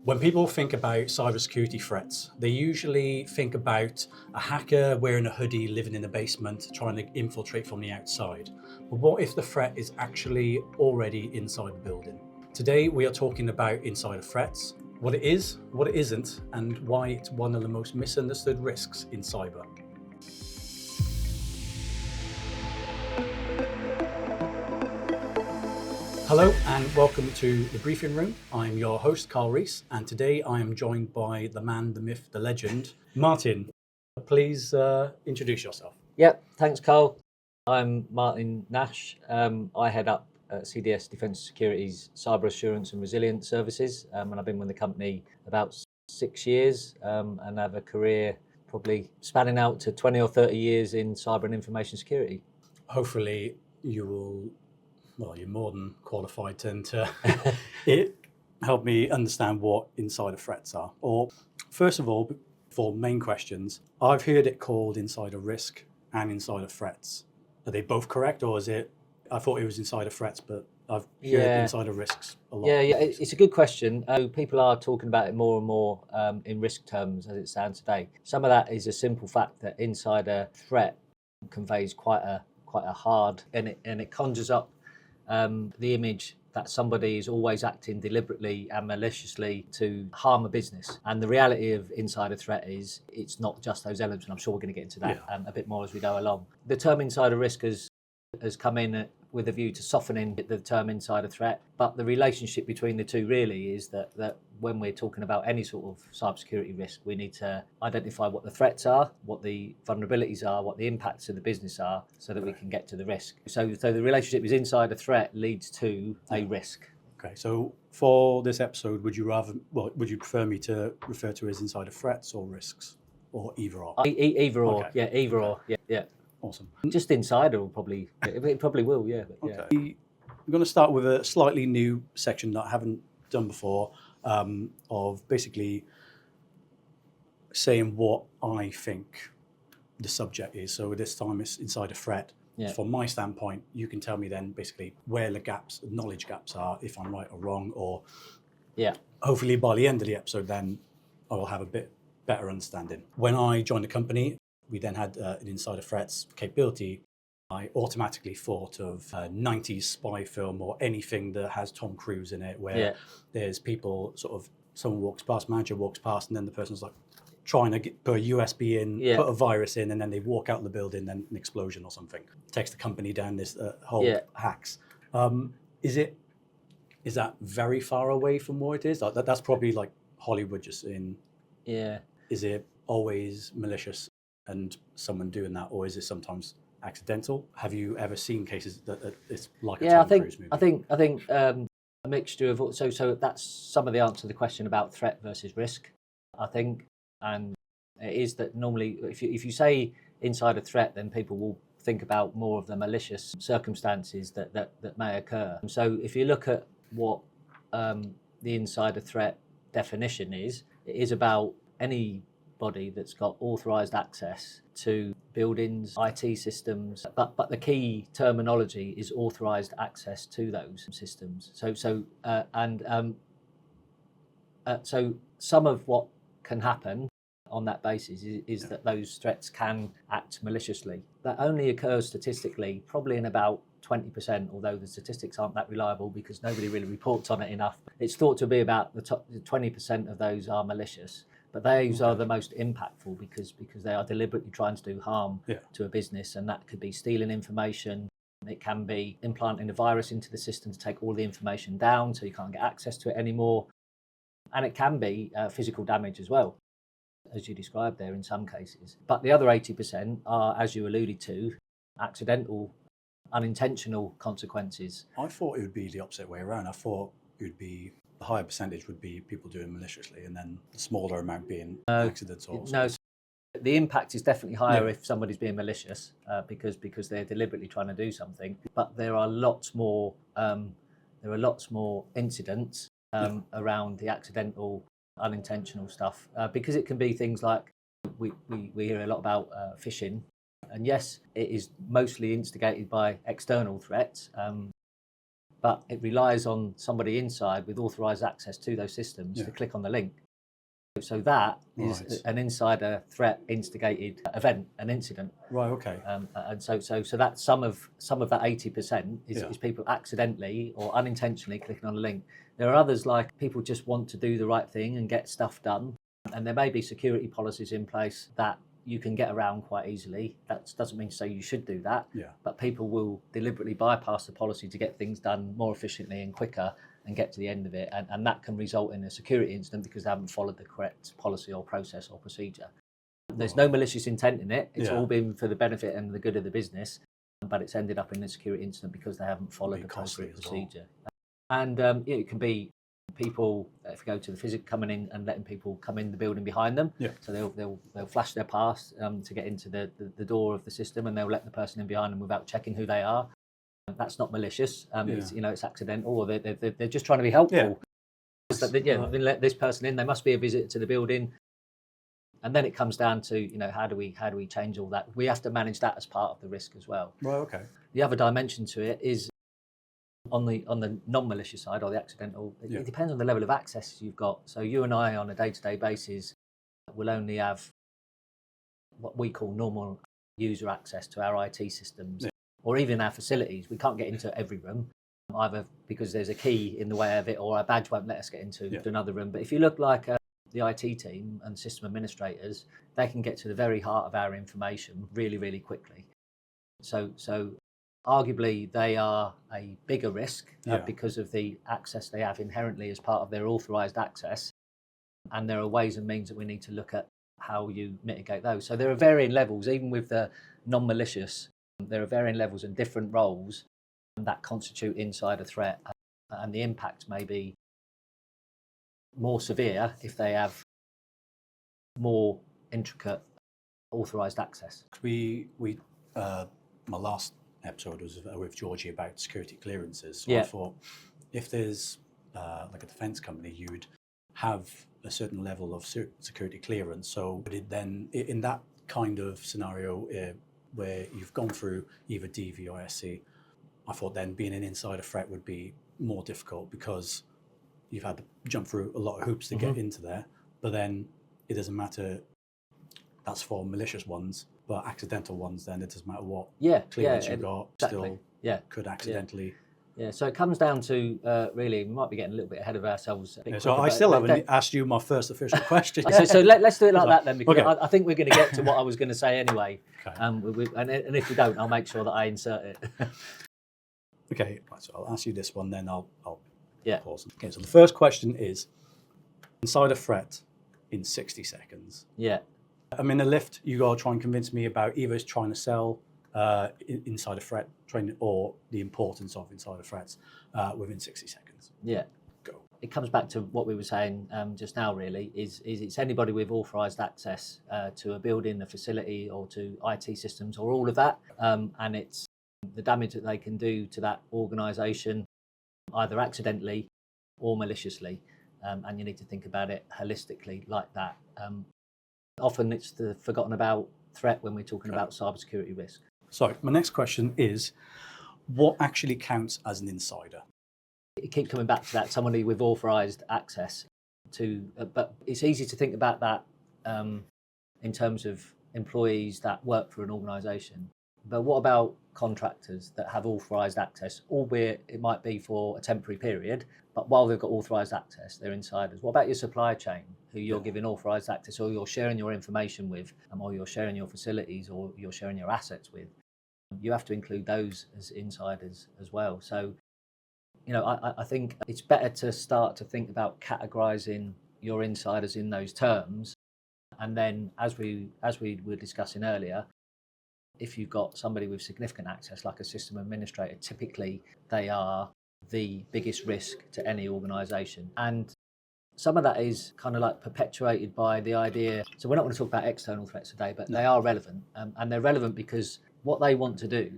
When people think about cybersecurity threats, they usually think about a hacker wearing a hoodie, living in a basement, trying to infiltrate from the outside. But what if the threat is actually already inside the building? Today, we are talking about insider threats, what it is, what it isn't, and why it's one of the most misunderstood risks in cyber. Hello and welcome to the briefing room. I'm your host, Karl, and today I am joined by the man, the myth, the legend, Martin. Please introduce yourself. Yep, thanks, Karl. I'm Martin Nash. I head up CDS Defence Security's Cyber Assurance and Resilience Services, and I've been with the company about 6 years and have a career probably spanning out to 20 or 30 years in cyber and information security. Hopefully you will, well, you're more than qualified to help me understand what insider threats are. Or first of all, for main questions, I've heard it called insider risk and insider threats. Are they both correct, or is it? I thought it was insider threats, but I've heard insider risks a lot. Yeah, it's a good question. People are talking about it more and more in risk terms as it stands today. Some of that is a simple fact that insider threat conveys quite a hard, and it conjures up the image that somebody is always acting deliberately and maliciously to harm a business. And the reality of insider threat is it's not just those elements, and I'm sure we're going to get into that a bit more as we go along. The term insider risk has come in with a view to softening the term insider threat, but the relationship between the two really is that when we're talking about any sort of cybersecurity risk, we need to identify what the threats are, what the vulnerabilities are, what the impacts of the business are, so that we can get to the risk. So the relationship with insider threat leads to a risk. Okay, so for this episode, would you prefer me to refer to as insider threats or risks, or either or? Either or, Okay. either or, yeah. Awesome. Just insider will probably, it probably will, yeah. Okay. We're going to start with a slightly new section that I haven't done before, of basically saying what I think the subject is. So this time it's insider threat. Yeah. From my standpoint, you can tell me then basically where the knowledge gaps are, if I'm right or wrong, or hopefully by the end of the episode then I will have a bit better understanding. When I joined the company, we then had an insider threats capability. I automatically thought of a 90s spy film or anything that has Tom Cruise in it, where there's people someone walks past, manager walks past, and then the person's like trying to put a USB in, put a virus in, and then they walk out of the building, then an explosion or something takes the company down this whole hacks. Is that very far away from what it is? That's probably like Hollywood just in. Yeah. Is it always malicious and someone doing that, or is it sometimes accidental? Have you ever seen cases that it's like a Tom Cruise movie? I think a mixture of so that's some of the answer to the question about threat versus risk, I think, and it is that normally if you say insider threat, then people will think about more of the malicious circumstances that may occur. So if you look at what the insider threat definition is, it is about anybody that's got authorized access to buildings, IT systems, but the key terminology is authorized access to those systems. So some of what can happen on that basis is that those threats can act maliciously. That only occurs statistically, probably in about 20%, although the statistics aren't that reliable because nobody really reports on it enough. It's thought to be about the top 20% of those are malicious. But those are the most impactful because they are deliberately trying to do harm to a business, and that could be stealing information. It can be implanting a virus into the system to take all the information down so you can't get access to it anymore. And it can be physical damage as well, as you described there in some cases. But the other 80% are, as you alluded to, accidental, unintentional consequences. I thought it would be the opposite way around. I thought it would be the higher percentage would be people doing maliciously, and then the smaller amount being accidental. No, the impact is definitely higher if somebody's being malicious because they're deliberately trying to do something. But there are lots more incidents around the accidental, unintentional stuff because it can be things like we hear a lot about phishing, and yes, it is mostly instigated by external threats. but it relies on somebody inside with authorized access to those systems to click on the link. So that is an insider threat instigated event, an incident. Right. Okay. And so that some of that 80% is people accidentally or unintentionally clicking on a link. There are others, like people just want to do the right thing and get stuff done, and there may be security policies in place that you can get around quite easily. That doesn't mean to say you should do that, but people will deliberately bypass the policy to get things done more efficiently and quicker and get to the end of it, and that can result in a security incident because they haven't followed the correct policy or process or procedure. There's no malicious intent in it. It's all been for the benefit and the good of the business, but it's ended up in a security incident because they haven't followed the appropriate procedure. And it can be people, if you go to the physics, coming in and letting people come in the building behind them. So they'll flash their pass to get into the door of the system, and they'll let the person in behind them without checking who they are. That's not malicious. It's accidental, or they're just trying to be helpful. They let this person in. They must be a visitor to the building, and then it comes down to how do we change all that? We have to manage that as part of the risk as well. Right. Okay. The other dimension to it is on the non-malicious side or the accidental. It depends on the level of access you've got. So you and I, on a day-to-day basis, will only have what we call normal user access to our IT systems. Or even our facilities. We can't get into every room, either because there's a key in the way of it, or our badge won't let us get into another room. But if you look like the IT team and system administrators, they can get to the very heart of our information really, really quickly. So arguably, they are a bigger risk because of the access they have inherently as part of their authorized access. And there are ways and means that we need to look at how you mitigate those. So there are varying levels, even with the non-malicious. There are varying levels and different roles that constitute insider threat, and the impact may be more severe if they have more intricate authorized access. My last episode was with Georgie about security clearances. So I thought if there's like a defense company, you'd have a certain level of security clearance. So then in that kind of scenario, where you've gone through either DV or SC, I thought then being an insider threat would be more difficult because you've had to jump through a lot of hoops to get into there. But then it doesn't matter. That's for malicious ones, but accidental ones, then it doesn't matter what clearance you got, still could accidentally. So it comes down to really, we might be getting a little bit ahead of ourselves. So I still haven't asked you my first official question. So let's do it like that then, because I think we're going to get to what I was going to say anyway. And if we don't, I'll make sure that I insert it. Okay, right, so I'll ask you this one, then I'll pause. Okay, so the first question is, insider threat in 60 seconds. I'm in a lift, you got to try and convince me about either it's trying to sell insider threat training or the importance of insider threats within 60 seconds. Go. It comes back to what we were saying just now, really, is it's anybody with authorised access to a building, a facility, or to IT systems, or all of that. And it's the damage that they can do to that organisation, either accidentally or maliciously. And you need to think about it holistically like that. Often it's the forgotten about threat when we're talking about cybersecurity risk. So my next question is, what actually counts as an insider? You keep coming back to that, somebody with authorised access to, but it's easy to think about that in terms of employees that work for an organisation. But what about contractors that have authorised access, albeit it might be for a temporary period, but while they've got authorised access, they're insiders? What about your supply chain, who you're giving authorised access, or you're sharing your information with, or you're sharing your facilities, or you're sharing your assets with? You have to include those as insiders as well. So, I think it's better to start to think about categorising your insiders in those terms, and then, as we were discussing earlier, if you've got somebody with significant access, like a system administrator, typically they are the biggest risk to any organisation. And some of that is kind of like perpetuated by the idea. So we're not going to talk about external threats today, but they are relevant. And they're relevant because what they want to do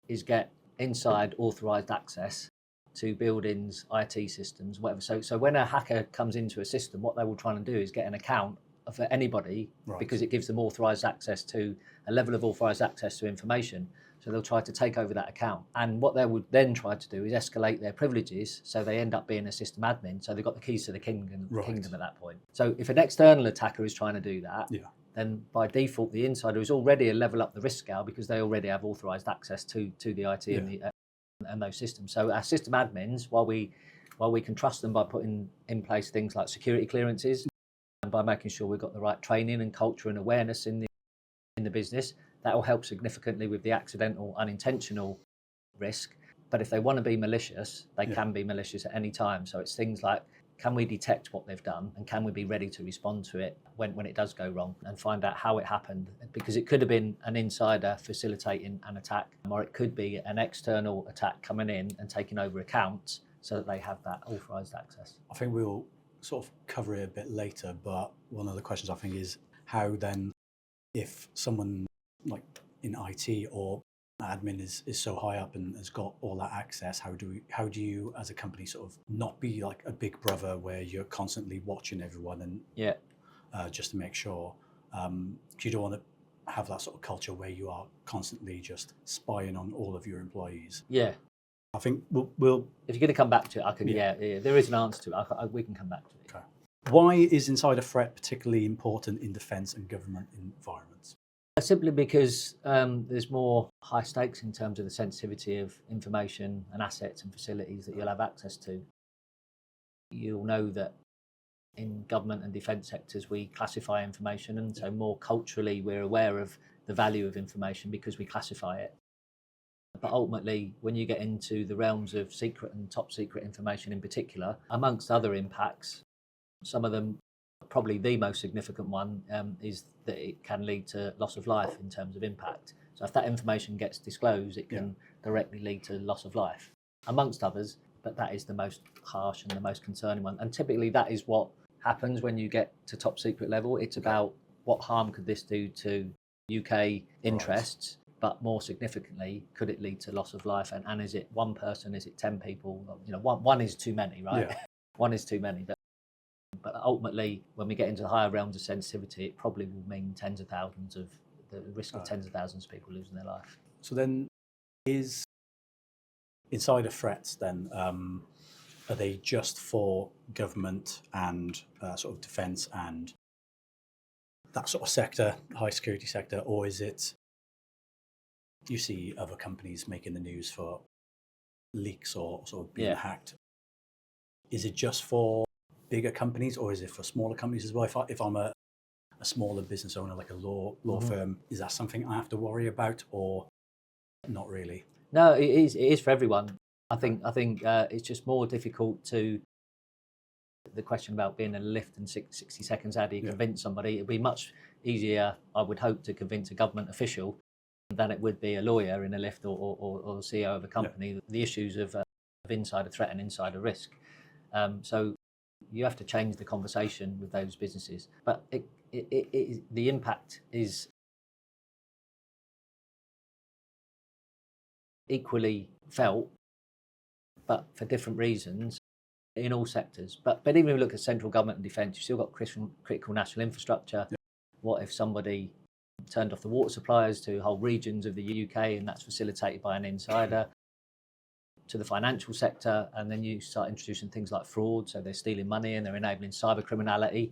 is get inside authorised access to buildings, IT systems, whatever. So when a hacker comes into a system, what they will try and do is get an account for anybody, because it gives them authorised access to a level of authorised access to information. So they'll try to take over that account. And what they would then try to do is escalate their privileges, so they end up being a system admin. So they've got the keys to the kingdom at that point. So if an external attacker is trying to do that, then by default, the insider is already a level up the risk scale because they already have authorized access to the IT and those systems. So our system admins, while we can trust them by putting in place things like security clearances and by making sure we've got the right training and culture and awareness in the business, that will help significantly with the accidental, unintentional risk. But if they want to be malicious, they can be malicious at any time. So it's things like, can we detect what they've done and can we be ready to respond to it when it does go wrong and find out how it happened? Because it could have been an insider facilitating an attack, or it could be an external attack coming in and taking over accounts so that they have that authorized access. I think we'll sort of cover it a bit later, but one of the questions I think is how then, if someone like in IT or admin is so high up and has got all that access, how do you as a company sort of not be like a big brother where you're constantly watching everyone and just to make sure, you don't want to have that sort of culture where you are constantly just spying on all of your employees. I think we'll if you're going to come back to it, I can there is an answer to it. We can come back to it. Okay. Why is insider threat particularly important in defence and government environments? Simply because there's more high stakes in terms of the sensitivity of information and assets and facilities that you'll have access to. You'll know that in government and defence sectors we classify information, and so more culturally we're aware of the value of information because we classify it. But ultimately, when you get into the realms of secret and top secret information in particular, amongst other impacts, some of them, probably the most significant one, is that it can lead to loss of life in terms of impact. So if that information gets disclosed, it can directly lead to loss of life, amongst others, but that is the most harsh and the most concerning one. And typically that is what happens when you get to top secret level. It's about what harm could this do to UK interests, but more significantly, could it lead to loss of life? And is it one person? Is it 10 people? You know, one is too many, right? One is too many. But ultimately, when we get into the higher realms of sensitivity, it probably will mean tens of thousands of the risk of tens of thousands of people losing their life. So then, is insider threats then, are they just for government and sort of defence and that sort of sector, high security sector, or is it, you see other companies making the news for leaks or sort of being hacked? Is it just for bigger companies or is it for smaller companies as well? If I'm a smaller business owner, like a law firm, is that something I have to worry about or not really? No, it is for everyone. I think it's just more difficult to, the question about being in a lift in 60 seconds, how do you convince somebody? It'd be much easier, I would hope, to convince a government official than it would be a lawyer in a lift or the CEO of a company. The issues of insider threat and insider risk. So you have to change the conversation with those businesses. But the impact is equally felt, but for different reasons in all sectors. But even if we look at central government and defence, you've still got critical national infrastructure. What if somebody turned off the water supplies to whole regions of the UK and that's facilitated by an insider? To the financial sector, and then you start introducing things like fraud, so they're stealing money and they're enabling cyber criminality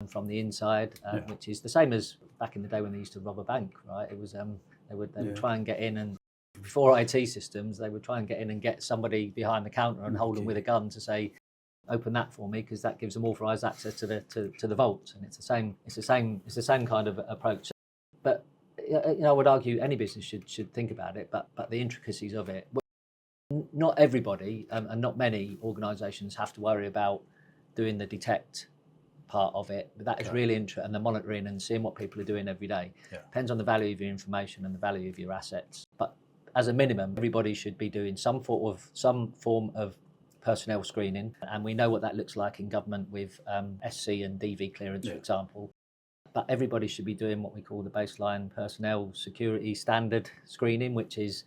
from the inside, which is the same as back in the day when they used to rob a bank, right? It was they would try and get in, and before IT systems, they would try and get in and get somebody behind the counter and hold them with a gun to say, open that for me, because that gives them authorized access to the vault. And it's the same kind of approach. But I would argue any business should think about it, but the intricacies of it. Not everybody and not many organisations have to worry about doing the detect part of it, but that is really interesting, and the monitoring and seeing what people are doing every day. Depends on the value of your information and the value of your assets. But as a minimum, everybody should be doing some form of personnel screening, and we know what that looks like in government with SC and DV clearance, for example. But everybody should be doing what we call the baseline personnel security standard screening, which is,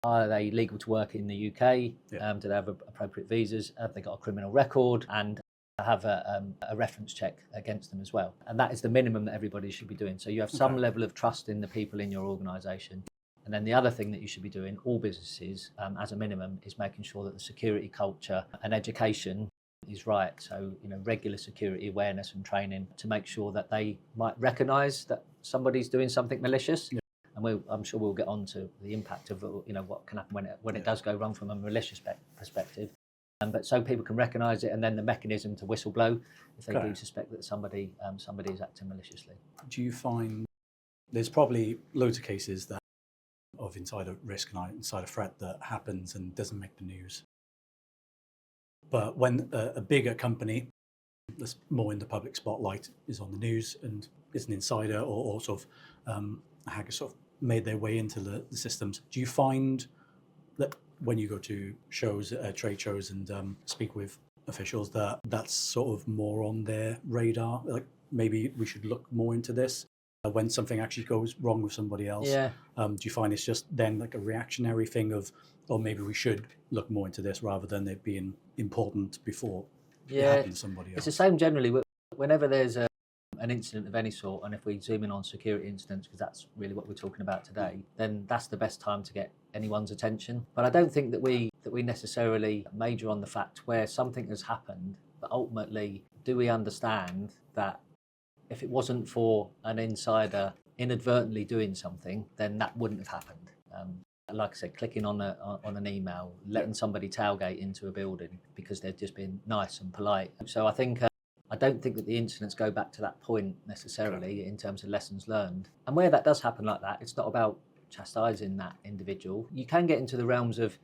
are they legal to work in the UK? Do they have appropriate visas? Have they got a criminal record? And have a reference check against them as well. And that is the minimum that everybody should be doing. So you have some level of trust in the people in your organisation. And then the other thing that you should be doing, all businesses, as a minimum, is making sure that the security culture and education is right. So, regular security awareness and training to make sure that they might recognise that somebody's doing something malicious. Yeah. And I'm sure we'll get on to the impact of what can happen when it does go wrong from a malicious perspective. But so people can recognise it, and then the mechanism to whistleblow if they do suspect that somebody is acting maliciously. Do you find there's probably loads of cases of insider risk and insider threat that happens and doesn't make the news? But when a bigger company that's more in the public spotlight is on the news and is an insider or sort of a hacker sort of made their way into the systems, do you find that when you go to shows, trade shows, and speak with officials, that's sort of more on their radar? Like, maybe we should look more into this when something actually goes wrong with somebody else. Yeah. Do you find it's just then like a reactionary thing of, or maybe we should look more into this rather than it being important before it happened to somebody else? It's the same generally. Whenever there's an incident of any sort, and if we zoom in on security incidents, because that's really what we're talking about today, then that's the best time to get anyone's attention. But I don't think that we necessarily major on the fact where something has happened, but ultimately, do we understand that if it wasn't for an insider inadvertently doing something, then that wouldn't have happened. Like I said, clicking on an email, letting somebody tailgate into a building because they've just been nice and polite. So I think I don't think that the incidents go back to that point necessarily in terms of lessons learned. And where that does happen like that, it's not about chastising that individual. You can get into the realms of,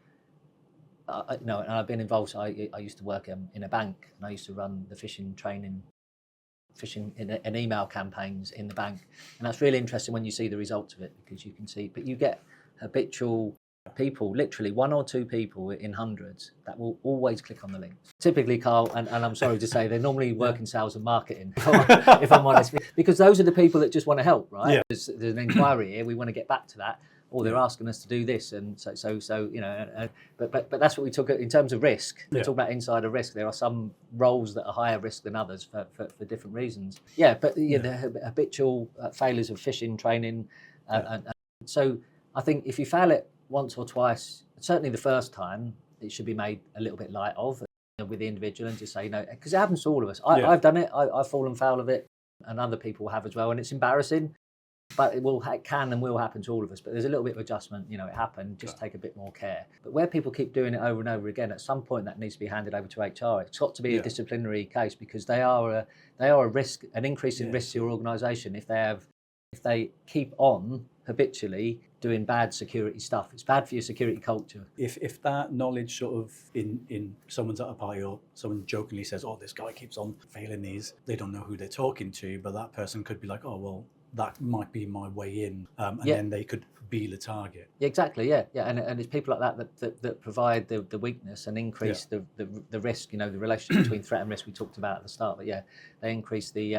and I've been involved. So I used to work in a bank, and I used to run the phishing training, phishing and email campaigns in the bank, and that's really interesting when you see the results of it, because you can see, but you get habitual people, literally one or two people in hundreds, that will always click on the links. Typically, Karl, and I'm sorry to say, they normally work in sales and marketing, if I'm honest, because those are the people that just want to help, right? Yeah. There's an inquiry here, we want to get back to that, or they're asking us to do this, and so but that's what we took in terms of risk. We talk about insider risk. There are some roles that are higher risk than others for different reasons. The habitual failures of phishing training, and so I think if you fail it once or twice, certainly the first time, it should be made a little bit light of with the individual, and just say, because it happens to all of us. I've done it. I've fallen foul of it, and other people have as well, and it's embarrassing. But it can and will happen to all of us. But there's a little bit of adjustment. It happened. Just take a bit more care. But where people keep doing it over and over again, at some point that needs to be handed over to HR. It's got to be a disciplinary case, because they are a risk, an increase in risk to your organisation if they keep on habitually doing bad security stuff. It's bad for your security culture. If that knowledge sort of in someone's at a party, or someone jokingly says, "Oh, this guy keeps on failing these," they don't know who they're talking to, but that person could be like, "Oh, well, that might be my way in," and then they could be the target. Exactly, yeah, and it's people like that provide the weakness and increase the risk. The relationship between threat and risk we talked about at the start. But they increase the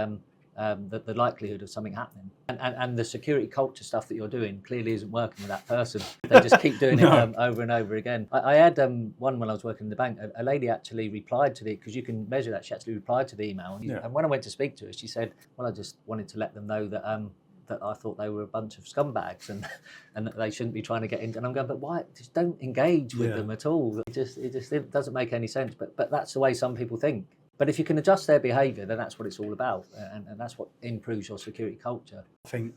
likelihood of something happening. And the security culture stuff that you're doing clearly isn't working with that person. They just keep doing it over and over again. I had one when I was working in the bank. A lady actually replied to because you can measure that. She actually replied to the email, and when I went to speak to her, she said, "Well, I just wanted to let them know that that I thought they were a bunch of scumbags and that they shouldn't be trying to get into." And I'm going, "But why? Just don't engage with them at all. It doesn't make any sense." But that's the way some people think. But if you can adjust their behaviour, then that's what it's all about, and that's what improves your security culture. I think,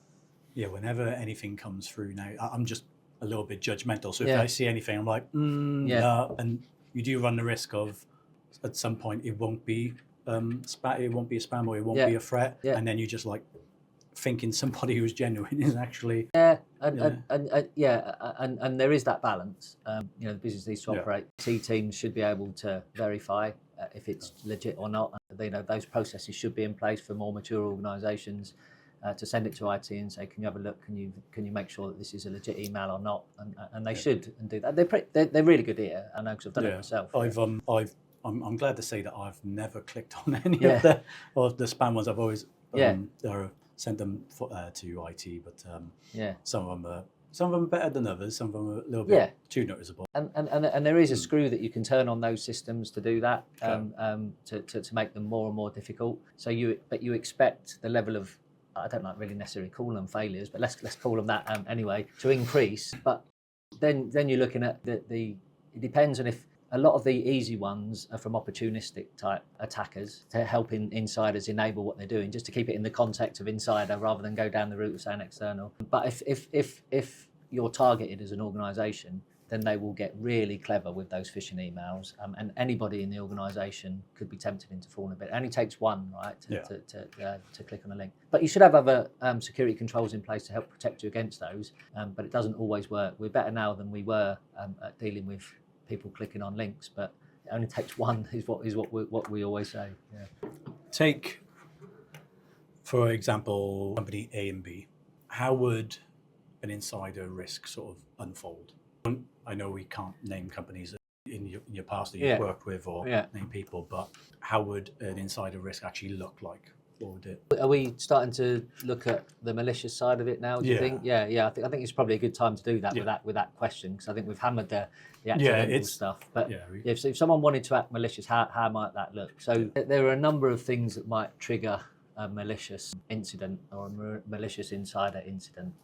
whenever anything comes through now, I'm just a little bit judgmental. So if I see anything, I'm like, and you do run the risk of, at some point, it won't be it won't be a spam, or it won't be a threat, and then you just like thinking somebody who's genuine is actually and there is that balance. The business needs to operate. T teams should be able to verify if it's legit or not. Those processes should be in place for more mature organisations to send it to IT and say, "Can you have a look? Can you make sure that this is a legit email or not?" And they should and do that. They're really good here. I know, because I've done it myself. I'm glad to say that I've never clicked on any of the spam ones. I've always sent them to IT, but some of them are better than others. Some of them are a little bit too noticeable. And there is a screw that you can turn on those systems to do that, to make them more and more difficult. So you expect the level of I don't like really necessarily call them failures, but let's call them that anyway, to increase. But then you're looking at it depends on if a lot of the easy ones are from opportunistic type attackers to help insiders enable what they're doing, just to keep it in the context of insider rather than go down the route of saying external. But if you're targeted as an organisation, then they will get really clever with those phishing emails, and anybody in the organisation could be tempted into falling a bit. It only takes one, right, to click on a link. But you should have other security controls in place to help protect you against those, but it doesn't always work. We're better now than we were at dealing with people clicking on links, but it only takes one, is what we always say. Yeah. Take, for example, company A and B. How would an insider risk sort of unfold? I know we can't name companies in your past that you've worked with or name people, but how would an insider risk actually look like? What would it? Are we starting to look at the malicious side of it now? Do you think? Yeah. I think it's probably a good time to do that with that question, because I think we've hammered the accidental stuff. But if someone wanted to act malicious, how might that look? So there are a number of things that might trigger a malicious incident or a malicious insider incident.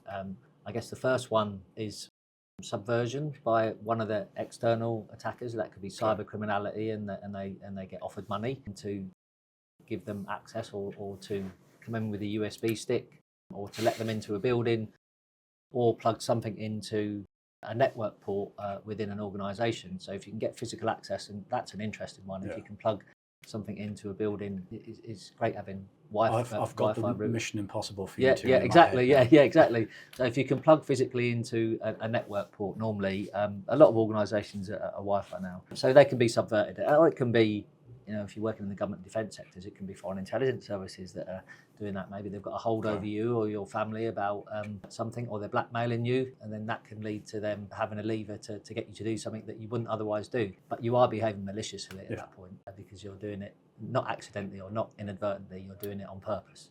I guess the first one is subversion by one of the external attackers. That could be cyber criminality, and they get offered money to give them access or to come in with a USB stick, or to let them into a building, or plug something into a network port within an organisation. So if you can get physical access, and that's an interesting one, if you can plug something into a building, it's great having Wi-Fi. I've got the route. Mission Impossible for you too. Yeah, exactly. Yeah, exactly. So if you can plug physically into a network port, normally a lot of organisations are Wi-Fi now, so they can be subverted. Or it can be, if you're working in the government defence sectors, it can be foreign intelligence services that are doing that. Maybe they've got a hold over you or your family about something, or they're blackmailing you, and then that can lead to them having a lever to get you to do something that you wouldn't otherwise do. But you are behaving maliciously at that point, because you're doing it not accidentally or not inadvertently, you're doing it on purpose.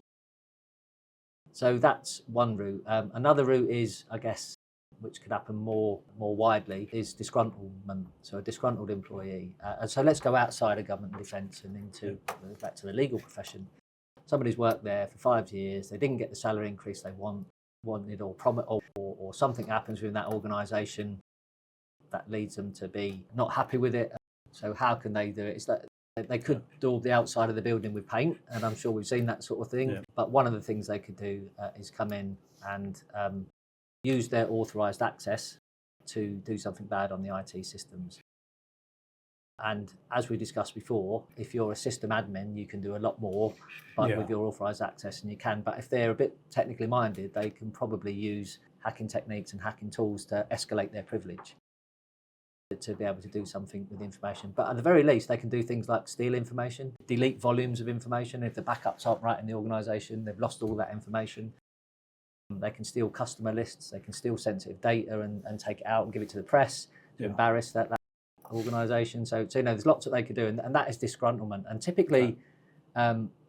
So that's one route. Another route is, I guess, which could happen more widely, is disgruntlement. So a disgruntled employee. And so let's go outside of government and defence and back to the legal profession. Somebody's worked there for 5 years. They didn't get the salary increase they wanted or promised, or something happens within that organisation that leads them to be not happy with it. So how can they do it? It's that they could daub the outside of the building with paint, and I'm sure we've seen that sort of thing. Yeah. But one of the things they could do is come in and use their authorised access to do something bad on the IT systems. And as we discussed before, if you're a system admin, you can do a lot more with your authorised access, and you can. But if they're a bit technically minded, they can probably use hacking techniques and hacking tools to escalate their privilege to be able to do something with the information. But at the very least, they can do things like steal information, delete volumes of information. If the backups aren't right in the organisation, they've lost all that information. They can steal customer lists, they can steal sensitive data and take it out and give it to the press to embarrass that organisation. So there's lots that they could do, and that is disgruntlement. And typically,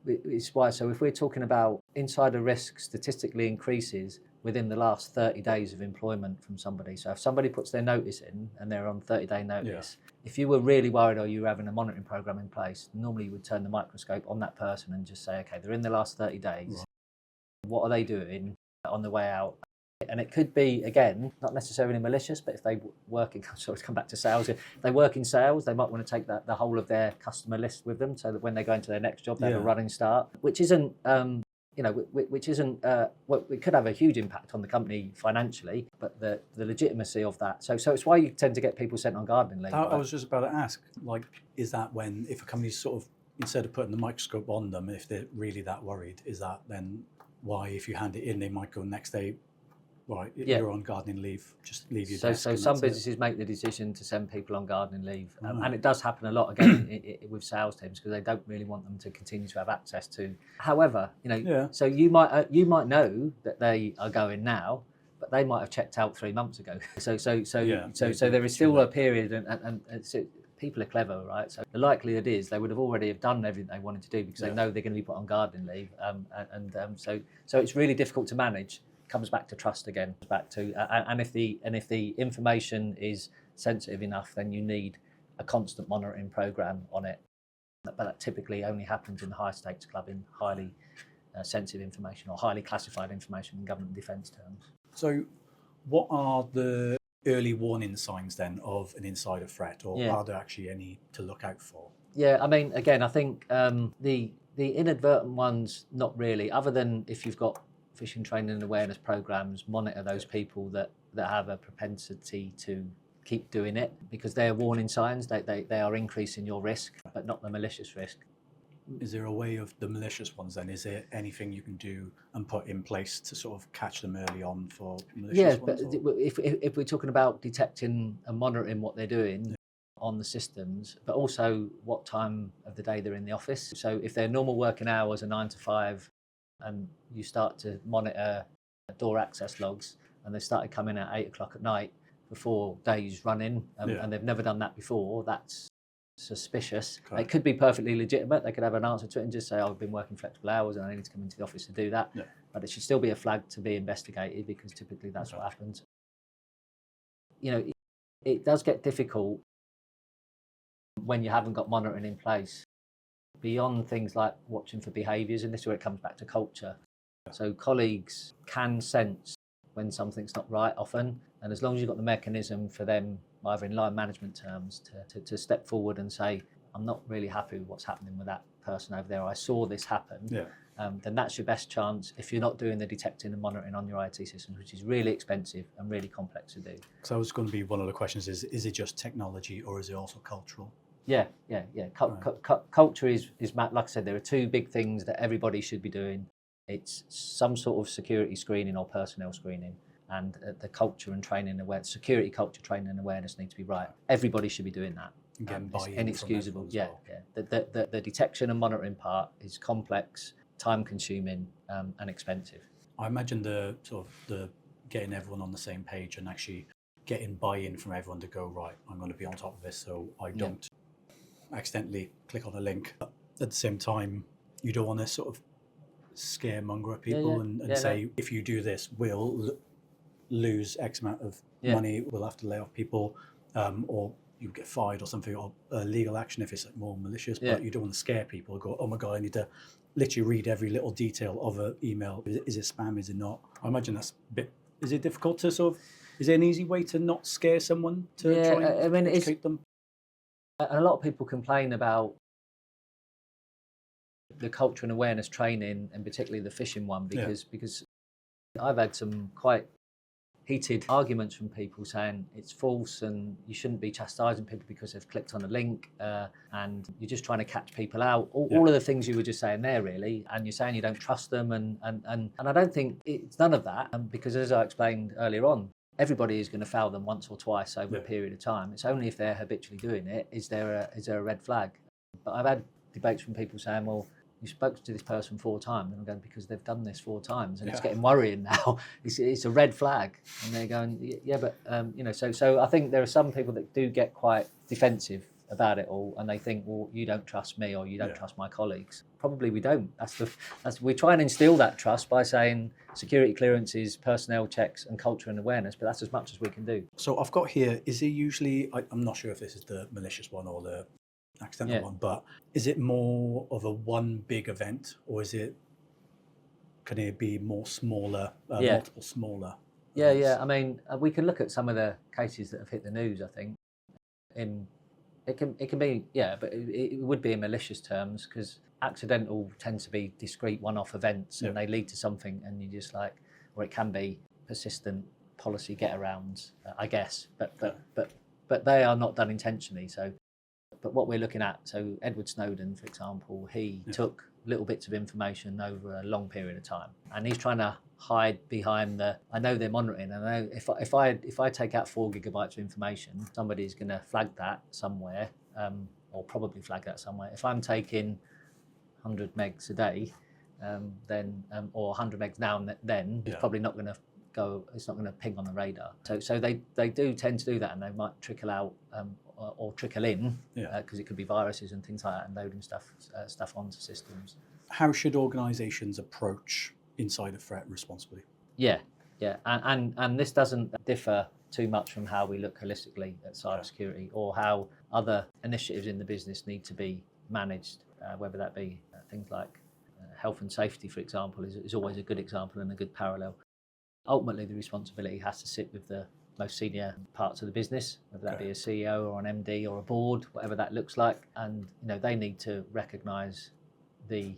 it's why. So if we're talking about insider risk, statistically increases within the last 30 days of employment from somebody. So if somebody puts their notice in and they're on 30-day notice, if you were really worried or you were having a monitoring program in place, normally you would turn the microscope on that person and just say, okay, they're in the last 30 days. Right. What are they doing on the way out? And it could be, again, not necessarily malicious, but if they work in, sorry to come back to sales, if they work in sales, they might want to take the whole of their customer list with them, so that when they go into their next job, they have a running start, which isn't, well, it could have a huge impact on the company financially, but the legitimacy of that. So it's why you tend to get people sent on gardening leave. I was just about to ask, is that when, if a company's sort of, instead of putting the microscope on them, if they're really that worried, is that then why, if you hand it in, they might go next day, right, you're on gardening leave, just leave your desk. So some businesses make the decision to send people on gardening leave. And it does happen a lot, again, with sales teams, because they don't really want them to continue to have access to. However, so you might know that they are going now, but they might have checked out 3 months ago. So there is still a period, and people are clever, right? So the likelihood is they would have already have done everything they wanted to do, because they know they're going to be put on gardening leave. So it's really difficult to manage. Comes back to trust again. And if the information is sensitive enough, then you need a constant monitoring program on it. But that typically only happens in the high stakes club, in highly sensitive information or highly classified information in government defence terms. So what are the early warning signs then of an insider threat, or are there actually any to look out for? Yeah, I mean, again, I think the inadvertent ones, not really, other than if you've got phishing training and awareness programs, monitor those people that have a propensity to keep doing it, because they're warning signs. They are increasing your risk, but not the malicious risk. Is there a way of the malicious ones then? Is there anything you can do and put in place to sort of catch them early on for malicious ones? Yeah, but if we're talking about detecting and monitoring what they're doing on the systems, but also what time of the day they're in the office. So if their normal working hours are 9 to 5 and you start to monitor door access logs and they started coming at 8 o'clock at night for 4 days running and they've never done that before, that's suspicious. Correct. It could be perfectly legitimate. They could have an answer to it and just say, I've been working flexible hours and I need to come into the office to do that. Yeah. But it should still be a flag to be investigated, because typically that's what happens. You know, it does get difficult when you haven't got monitoring in place beyond things like watching for behaviours, and this is where it comes back to culture. So colleagues can sense when something's not right often, and as long as you've got the mechanism for them, either in line management terms, to step forward and say, I'm not really happy with what's happening with that person over there, I saw this happen, then that's your best chance if you're not doing the detecting and monitoring on your IT systems, which is really expensive and really complex to do. So it's going to be one of the questions is it just technology or is it also cultural? Yeah. Culture is, like I said, there are two big things that everybody should be doing. It's some sort of security screening or personnel screening, and the culture and training and awareness, security culture training and awareness need to be right. Everybody should be doing that. It's inexcusable. The detection and monitoring part is complex, time consuming, and expensive. I imagine the getting everyone on the same page and actually getting buy-in from everyone to go, right, I'm going to be on top of this so I don't accidentally click on a link. But at the same time, you don't want to sort of scaremonger at people and say, if you do this, we'll lose X amount of money, we'll have to lay off people, or you get fired or something, or legal action if it's like more malicious. But you don't want to scare people, go, oh my God, I need to literally read every little detail of an email. Is it spam, is it not? I imagine that's a bit, is it difficult to sort of, is there an easy way to not scare someone to try and educate them? A lot of people complain about the culture and awareness training, and particularly the phishing one, because I've had some quite heated arguments from people saying it's false and you shouldn't be chastising people because they've clicked on a link and you're just trying to catch people out. All of the things you were just saying there, really, and you're saying you don't trust them, and I don't think it's none of that, because as I explained earlier on, everybody is going to fail them once or twice over a period of time. It's only if they're habitually doing it is there a red flag. But I've had debates from people saying, well, you spoke to this person 4 times, and I'm going, because they've done this 4 times, and it's getting worrying now. It's a red flag, and they're going, but So I think there are some people that do get quite defensive about it all, and they think, well, you don't trust me or you don't trust my colleagues. Probably we don't. We try and instill that trust by saying security clearances, personnel checks, and culture and awareness, but that's as much as we can do. So I've got here, is it usually, I'm not sure if this is the malicious one or the accidental one, but is it more of a one big event, or can it be more smaller, multiple smaller events? I mean, we can look at some of the cases that have hit the news, I think. It can be, but it would be in malicious terms, because accidental tends to be discrete one-off events, and they lead to something, and you just like, or it can be persistent policy get-arounds, I guess, but they are not done intentionally. But what we're looking at, so Edward Snowden, for example, he took little bits of information over a long period of time, and he's trying to hide behind I know they're monitoring, and I know if I take out 4 gigabytes of information, somebody's going to flag that somewhere, or probably flag that somewhere. If I'm taking 100 megs a day, then or 100 megs now and then, it's probably not going to go. It's not going to ping on the radar. So they do tend to do that, and they might trickle out or trickle in, because it could be viruses and things like that, and loading stuff onto systems. How should organisations approach insider threat responsibly? And this doesn't differ too much from how we look holistically at cybersecurity, or how other initiatives in the business need to be managed, whether that be things like health and safety, for example, is always a good example and a good parallel. Ultimately, the responsibility has to sit with the most senior parts of the business, whether that be a CEO or an MD or a board, whatever that looks like. And they need to recognise the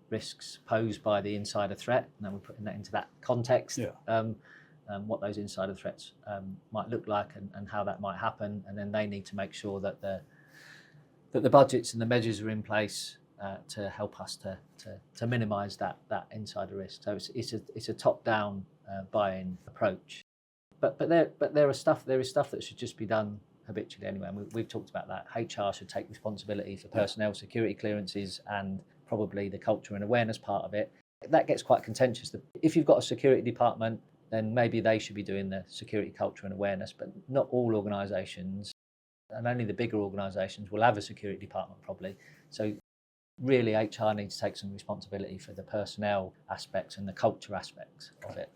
risks posed by the insider threat. And then we're putting that into that context, what those insider threats might look like and how that might happen. And then they need to make sure that the budgets and the measures are in place to help us to minimise that insider risk. So it's a top-down buy-in approach. But there is stuff that should just be done habitually anyway. And we've talked about that. HR should take responsibility for personnel security clearances and probably the culture and awareness part of it. That gets quite contentious. If you've got a security department, then maybe they should be doing the security culture and awareness, but not all organisations, and only the bigger organisations will have a security department probably. So really HR needs to take some responsibility for the personnel aspects and the culture aspects of it.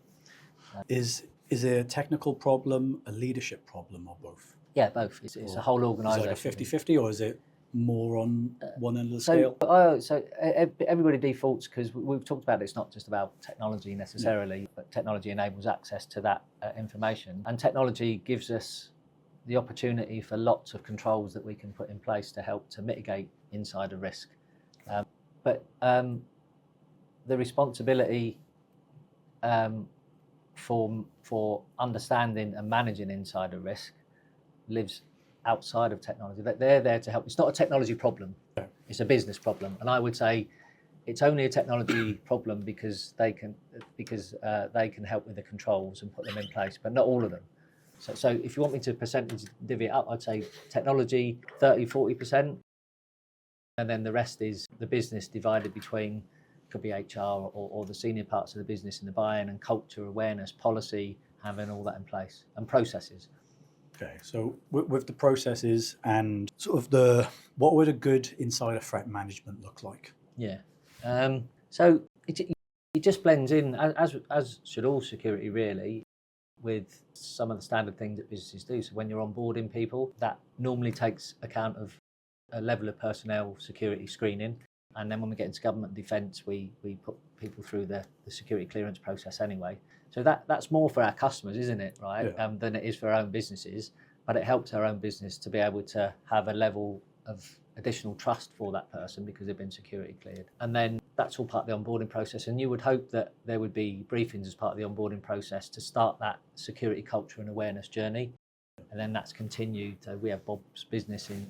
Is it a technical problem, a leadership problem, or both? Yeah, both. It's a whole organisation. Is it like a 50-50, or is it more on one end of the scale? So everybody defaults, because we've talked about it's not just about technology necessarily, but technology enables access to that information. And technology gives us the opportunity for lots of controls that we can put in place to help to mitigate insider risk. But the responsibility for understanding and managing insider risk lives outside of technology. They're there to help. It's not a technology problem. It's a business problem. And I would say it's only a technology problem because they can help with the controls and put them in place, but not all of them. So if you want me to percentage divvy it up, I'd say technology 30-40%, and then the rest is the business divided between, could be HR or the senior parts of the business in the buy-in and culture, awareness, policy, having all that in place, and processes. Okay, so with the processes and sort of what would a good insider threat management look like? Yeah, so it just blends in, as should all security really, with some of the standard things that businesses do. So when you're onboarding people, that normally takes account of a level of personnel security screening. And then when we get into government defence, we put people through the security clearance process anyway. So that's more for our customers, isn't it, right, than it is for our own businesses. But it helps our own business to be able to have a level of additional trust for that person because they've been security cleared. And then that's all part of the onboarding process. And you would hope that there would be briefings as part of the onboarding process to start that security culture and awareness journey. And then that's continued. So we have Bob's business in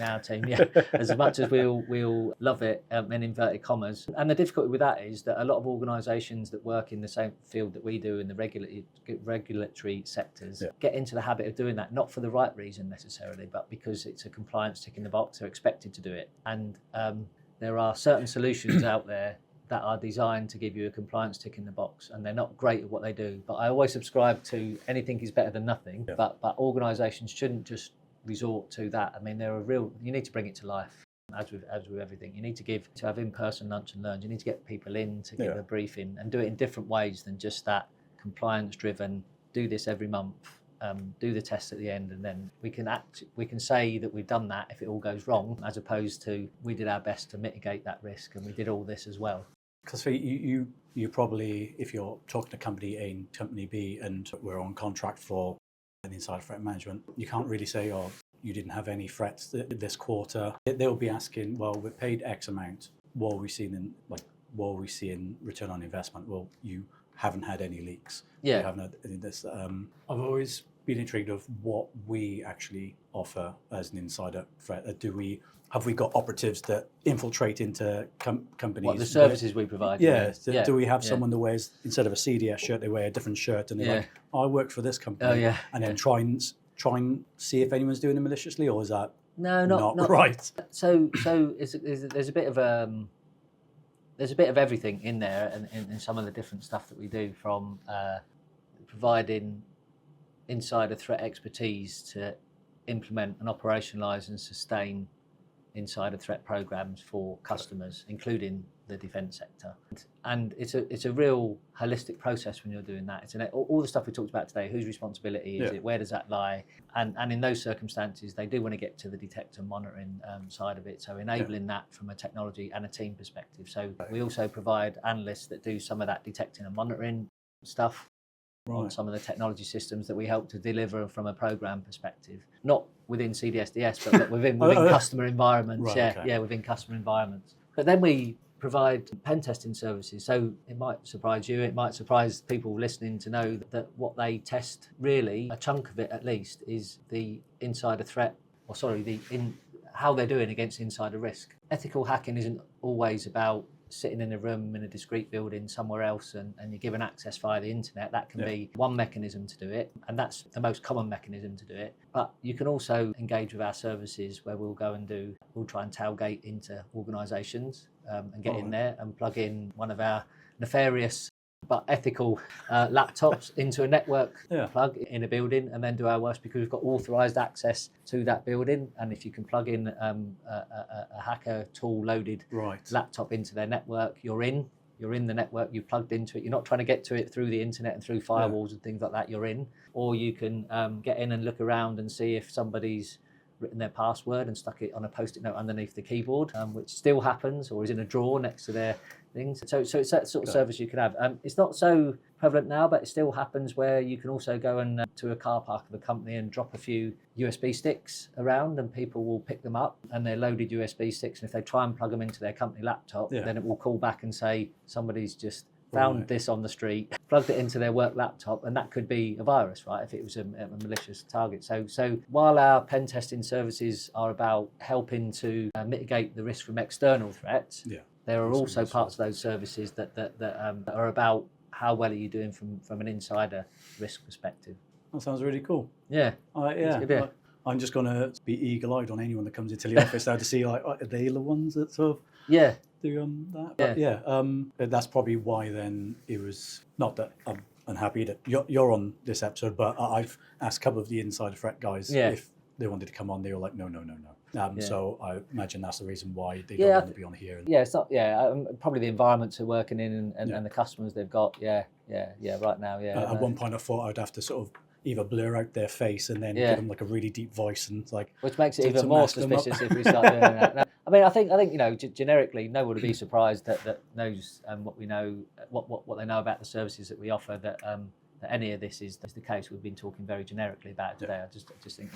our team, as much as we'll love it, in inverted commas. And the difficulty with that is that a lot of organisations that work in the same field that we do in the regulatory sectors get into the habit of doing that, not for the right reason necessarily, but because it's a compliance tick in the box. They're expected to do it. And there are certain solutions out there that are designed to give you a compliance tick in the box, and they're not great at what they do. But I always subscribe to anything is better than nothing, but organisations shouldn't just resort to that. I mean, you need to bring it to life, as with everything. You need to have in-person lunch and learns. You need to get people in to give a briefing and do it in different ways than just that compliance driven, do this every month, do the test at the end, and then we can say that we've done that if it all goes wrong, as opposed to we did our best to mitigate that risk and we did all this as well. Because you probably, if you're talking to company A and company B and we're on contract for an insider threat management, you can't really say, oh, you didn't have any threats this quarter. They'll be asking, well, we paid X amount. What are we seeing in return on investment? Well, you haven't had any leaks. Yeah. You haven't had any of this. I've always been intrigued of what we actually offer as an insider threat. Have we got operatives that infiltrate into companies? What, the services we provide? Do we have someone that wears, instead of a CDS shirt, they wear a different shirt, and they're like, I work for this company, and then try and see if anyone's doing it maliciously, or is that not right? So there's a bit of everything in there, and in some of the different stuff that we do, from providing insider threat expertise to implement and operationalise and sustain insider threat programs for customers, including the defence sector. And it's a real holistic process when you're doing that. It's all the stuff we talked about today, whose responsibility is it, where does that lie? And in those circumstances, they do want to get to the detect and monitoring side of it, so enabling that from a technology and a team perspective. So we also provide analysts that do some of that detecting and monitoring stuff on some of the technology systems that we help to deliver from a program perspective, not within CDSDS, but within customer environments. Within customer environments. But then we provide pen testing services. So it might surprise you, it might surprise people listening to know that what they test, really, a chunk of it at least, is the insider threat, how they're doing against insider risk. Ethical hacking isn't always about sitting in a room in a discrete building somewhere else and you're given access via the internet. That can be one mechanism to do it, and that's the most common mechanism to do it. But you can also engage with our services where we'll try and tailgate into organisations and get in there and plug in one of our nefarious but ethical laptops into a network plug in a building, and then do our worst because we've got authorised access to that building. And if you can plug in a hacker tool loaded laptop into their network, you're in the network, you've plugged into it, you're not trying to get to it through the internet and through firewalls and things like that, you're in. Or you can get in and look around and see if somebody's written their password and stuck it on a post-it note underneath the keyboard, which still happens, or is in a drawer next to their things. So it's that sort of service you can have. It's not so prevalent now, but it still happens where you can also go and to a car park of a company and drop a few USB sticks around, and people will pick them up, and they're loaded USB sticks. And if they try and plug them into their company laptop, then it will call back and say somebody's just found this on the street, plugged it into their work laptop, and that could be a virus, right, if it was a malicious target. So while our pen testing services are about helping to mitigate the risk from external threats, there are also parts of those services that are about how well are you doing from an insider risk perspective. That sounds really cool. Yeah. I'm just going to be eagle-eyed on anyone that comes into the office now to see, like, are they the ones that sort of do that? But that's probably why then it was, not that I'm unhappy that you're on this episode, but I've asked a couple of the insider threat guys if they wanted to come on. They were like, no. So I imagine that's the reason why they don't want to be on here. It's not. Probably the environments they're working in and the customers they've got. Right now. At one point, I thought I'd have to sort of either blur out their face and then give them like a really deep voice and like, which makes it even more suspicious if we start doing that. No, I think generically, no one would be surprised that knows what we know, what they know about the services that we offer. That any of this is the case. We've been talking very generically about it today. I just think,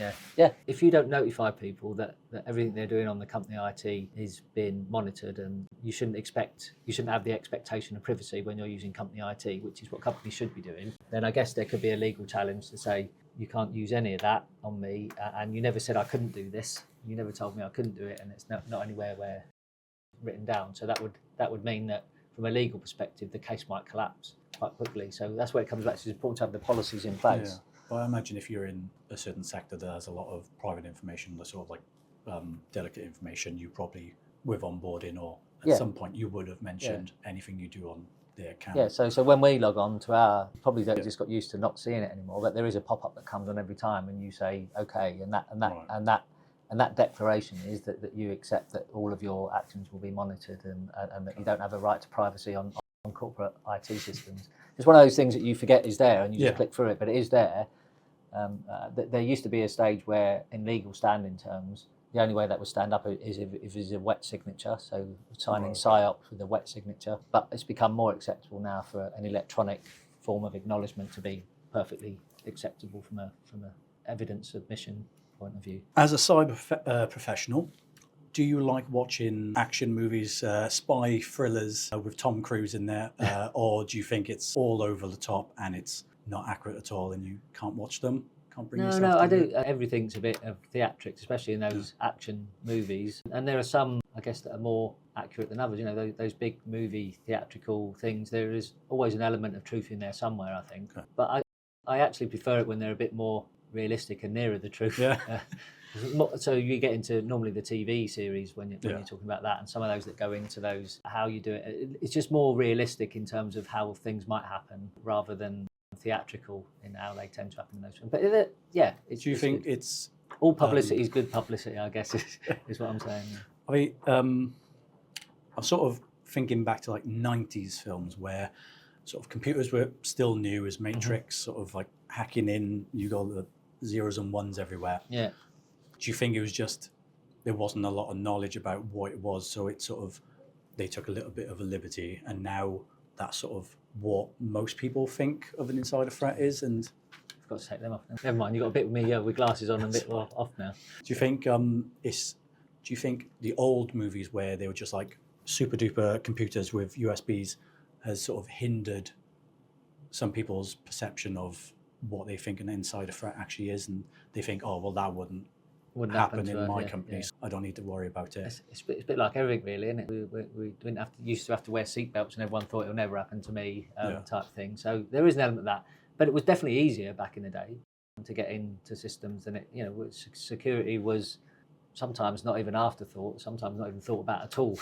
if you don't notify people that everything they're doing on the company IT is being monitored, and you shouldn't have the expectation of privacy when you're using company IT, which is what companies should be doing, then I guess there could be a legal challenge to say you can't use any of that on me, and you never said I couldn't do this. You never told me I couldn't do it, and it's not anywhere where written down. So that would mean that from a legal perspective, the case might collapse quite quickly. So that's where it comes back to. It's important to have the policies in place. But I imagine if you're in a certain sector that has a lot of private information, the sort of like delicate information, you probably, with onboarding or at some point, you would have mentioned anything you do on their account. So when we log on to our, probably they just got used to not seeing it anymore, but there is a pop-up that comes on every time, and you say okay, and that declaration is that you accept that all of your actions will be monitored, and that you don't have a right to privacy on corporate IT systems. It's one of those things that you forget is there, and you just click through it, but it is there. There used to be a stage where, in legal standing terms, the only way that would stand up is if it's a wet signature, so signing PSYOPs with a wet signature. But it's become more acceptable now for an electronic form of acknowledgement to be perfectly acceptable from a evidence submission point of view. As a cyber professional, do you like watching action movies, spy thrillers with Tom Cruise in there, or do you think it's all over the top and it's not accurate at all and you can't watch them? Can't bring yourself No, to I do. Everything's a bit of theatrics, especially in those action movies. And there are some, I guess, that are more accurate than others. You know, those big movie theatrical things, there is always an element of truth in there somewhere, I think. Okay. But I actually prefer it when they're a bit more realistic and nearer the truth. So you get into normally the TV series when you're talking about that, and some of those that go into those, how you do it. It's just more realistic in terms of how things might happen rather than theatrical in how they tend to happen in those films. But do you think it's all publicity is good publicity? I guess is what I'm saying. I mean, I'm sort of thinking back to like 90s films where sort of computers were still new as Matrix, sort of like hacking in, you got the zeros and ones everywhere. Yeah. Do you think it was just there wasn't a lot of knowledge about what it was, so it sort of they took a little bit of a liberty, and now that's sort of what most people think of an insider threat is? And I've got to take them off now. Never mind, you got a bit with me with glasses on and a bit off now. do you think do you think the old movies where they were just like super duper computers with USBs has sort of hindered some people's perception of what they think an insider threat actually is, and they think, oh well, that wouldn't happen in my company, so I don't need to worry about it. It's a bit like everything, really, isn't it? We didn't used to have to wear seatbelts, and everyone thought it'll never happen to me, type thing. So there is an element of that, but it was definitely easier back in the day to get into systems than it. You know, security was sometimes not even afterthought, sometimes not even thought about at all.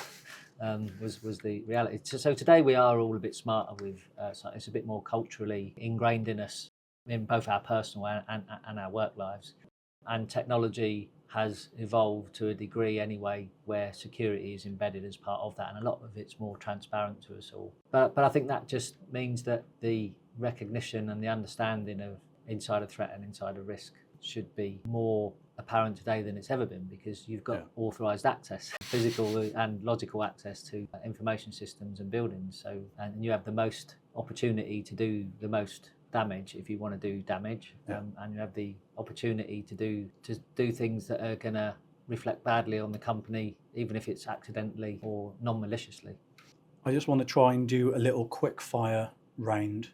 Was the reality. So today we are all a bit smarter with. So it's a bit more culturally ingrained in us, in both our personal and our work lives. And technology has evolved to a degree anyway where security is embedded as part of that, and a lot of it's more transparent to us all. But I think that just means that the recognition and the understanding of insider threat and insider risk should be more apparent today than it's ever been, because you've got authorised access, physical and logical access to information systems and buildings. So, and you have the most opportunity to do the most damage if you want to do damage, and you have the opportunity to do things that are going to reflect badly on the company, even if it's accidentally or non-maliciously. I just want to try and do a little quick fire round,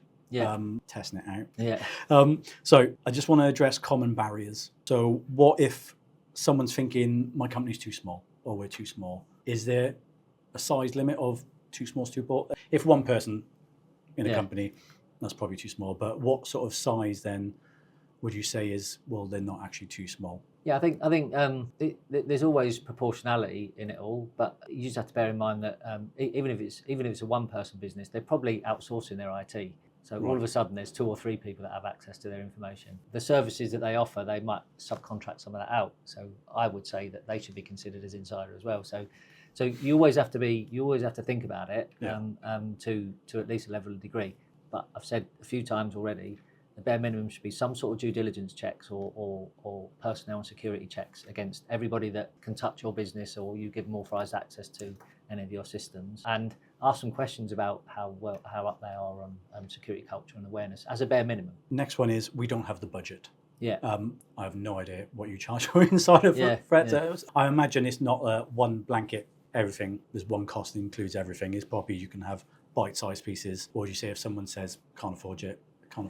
testing it out. Yeah. So I just want to address common barriers. So what if someone's thinking my company's too small, or we're too small? Is there a size limit of too small, too small? If one person in a company, that's probably too small. But what sort of size then would you say is, well, they're not actually too small? Yeah, I think there's always proportionality in it all, but you just have to bear in mind that even if it's a one-person business, they're probably outsourcing their IT. So all of a sudden, there's 2 or 3 people that have access to their information. The services that they offer, they might subcontract some of that out. So I would say that they should be considered as insider as well. So you always have to think about it to at least a level of degree. But I've said a few times already, the bare minimum should be some sort of due diligence checks or personnel and security checks against everybody that can touch your business, or you give them authorised access to any of your systems, and ask some questions about how up they are on security culture and awareness as a bare minimum. Next one is, we don't have the budget. Yeah. I have no idea what you charge for insider threats. I imagine it's not one blanket everything. There's one cost that includes everything. It's probably you can have bite-sized pieces. Or do you say if someone says can't afford it, I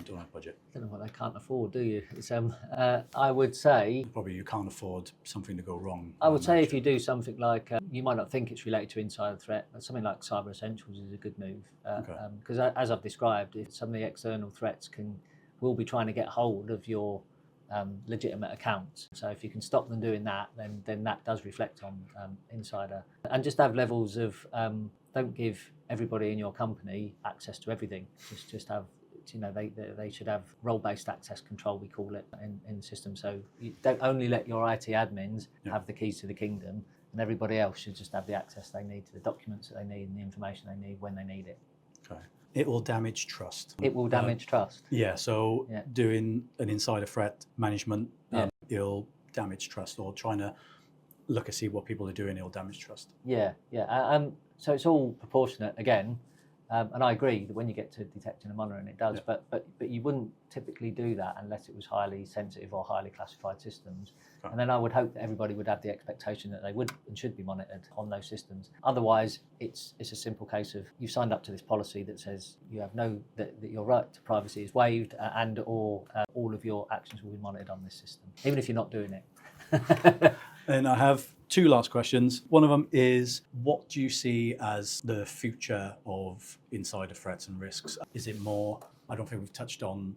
don't have budget? I don't know what they can't afford, do you? It's, I would say probably you can't afford something to go wrong. I would say if you do something like you might not think it's related to insider threat, but something like Cybersecurity is a good move, because as I've described, some of the external threats will be trying to get hold of your legitimate accounts. So if you can stop them doing that, then that does reflect on insider. And just have levels of don't give everybody in your company access to everything. Just have, they should have role-based access control, we call it, in the system. So you don't only let your IT admins have the keys to the kingdom, and everybody else should just have the access they need to the documents that they need and the information they need when they need it. Okay. It will damage trust. It will damage trust. Yeah, so doing an insider threat management, it'll damage trust, or trying to look and see what people are doing, it'll damage trust. Yeah. So it's all proportionate again. And I agree that when you get to detecting and monitoring, it does. But you wouldn't typically do that unless it was highly sensitive or highly classified systems. Okay. And then I would hope that everybody would have the expectation that they would and should be monitored on those systems. Otherwise, it's a simple case of you've signed up to this policy that says you have that your right to privacy is waived, and or all of your actions will be monitored on this system, even if you're not doing it. And I have 2 last questions. One of them is, what do you see as the future of insider threats and risks? Is it more, I don't think we've touched on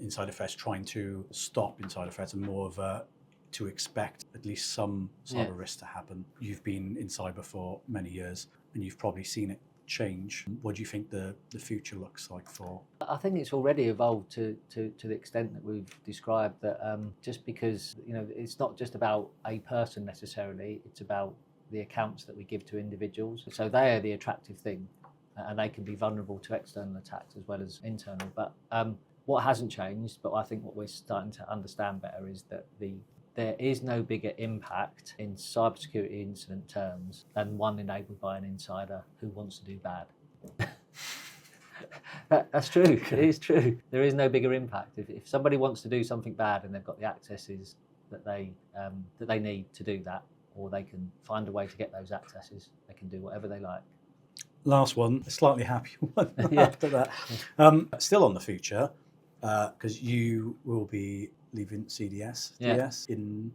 insider threats trying to stop insider threats, and more of to expect at least some cyber risk to happen. You've been in cyber for many years, and you've probably seen it change. What do you think the future looks like for? I think it's already evolved to the extent that we've described, that just because it's not just about a person necessarily, it's about the accounts that we give to individuals. So they are the attractive thing, and they can be vulnerable to external attacks as well as internal. But what hasn't changed, but I think what we're starting to understand better, is that there is no bigger impact in cybersecurity incident terms than one enabled by an insider who wants to do bad. That's true. It is true. There is no bigger impact. If somebody wants to do something bad and they've got the accesses that they need to do that, or they can find a way to get those accesses, they can do whatever they like. Last one, a slightly happy one after that. Still on the future, because you will be leaving CDS DS in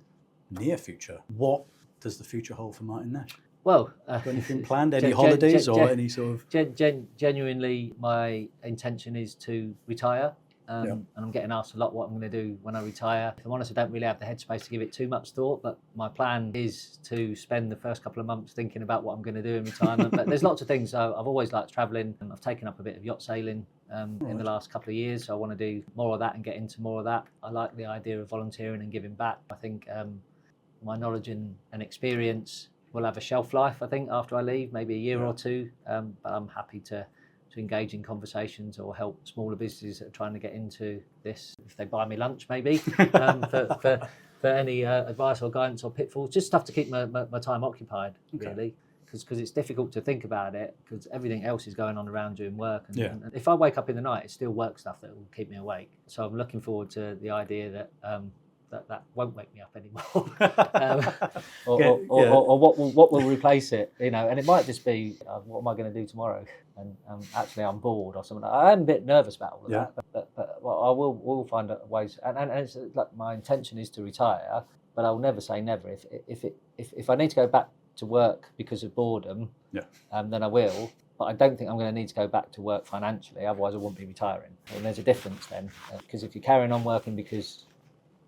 near future. What does the future hold for Martin Nash? Well, got anything planned? Any holidays or any sort of? Genuinely, my intention is to retire. And I'm getting asked a lot what I'm going to do when I retire. If I'm honest, I don't really have the headspace to give it too much thought, but my plan is to spend the first couple of months thinking about what I'm going to do in retirement. But there's lots of things. I've always liked travelling, and I've taken up a bit of yacht sailing in the last couple of years. So I want to do more of that and get into more of that. I like the idea of volunteering and giving back. I think my knowledge and experience will have a shelf life, I think, after I leave, maybe a year or two. But I'm happy to engage in conversations or help smaller businesses that are trying to get into this. If they buy me lunch, maybe, for any advice or guidance or pitfalls, just stuff to keep my time occupied, really. Because it's difficult to think about it, because everything else is going on around you in work. And if I wake up in the night, it's still work stuff that will keep me awake. So I'm looking forward to the idea that that won't wake me up anymore, or what will replace it, and it might just be what am I going to do tomorrow, and actually I'm bored or something. I'm a bit nervous about all of that, but I will find ways, and it's like my intention is to retire, but I'll never say never. If I need to go back to work because of boredom, then I will. But I don't think I'm going to need to go back to work financially, otherwise I won't be retiring. And there's a difference then, because if you're carrying on working because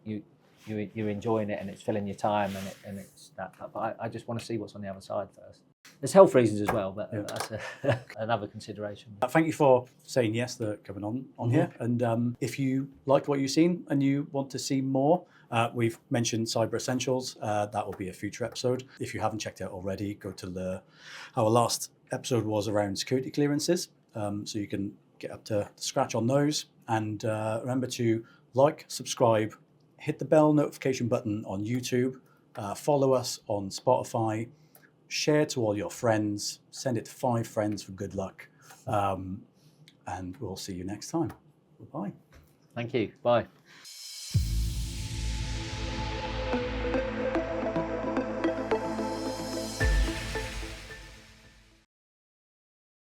you're enjoying it and it's filling your time and it's that. But I just want to see what's on the other side first. There's health reasons as well, but that's another consideration. Thank you for saying yes to coming on here. And if you liked what you've seen and you want to see more, we've mentioned Cyber Essentials. That will be a future episode. If you haven't checked it out already, go to our last episode was around security clearances, so you can get up to scratch on those. And remember to like, subscribe, hit the bell notification button on YouTube, follow us on Spotify, share to all your friends, send it to 5 friends for good luck, and we'll see you next time. Bye-bye. Thank you. Bye.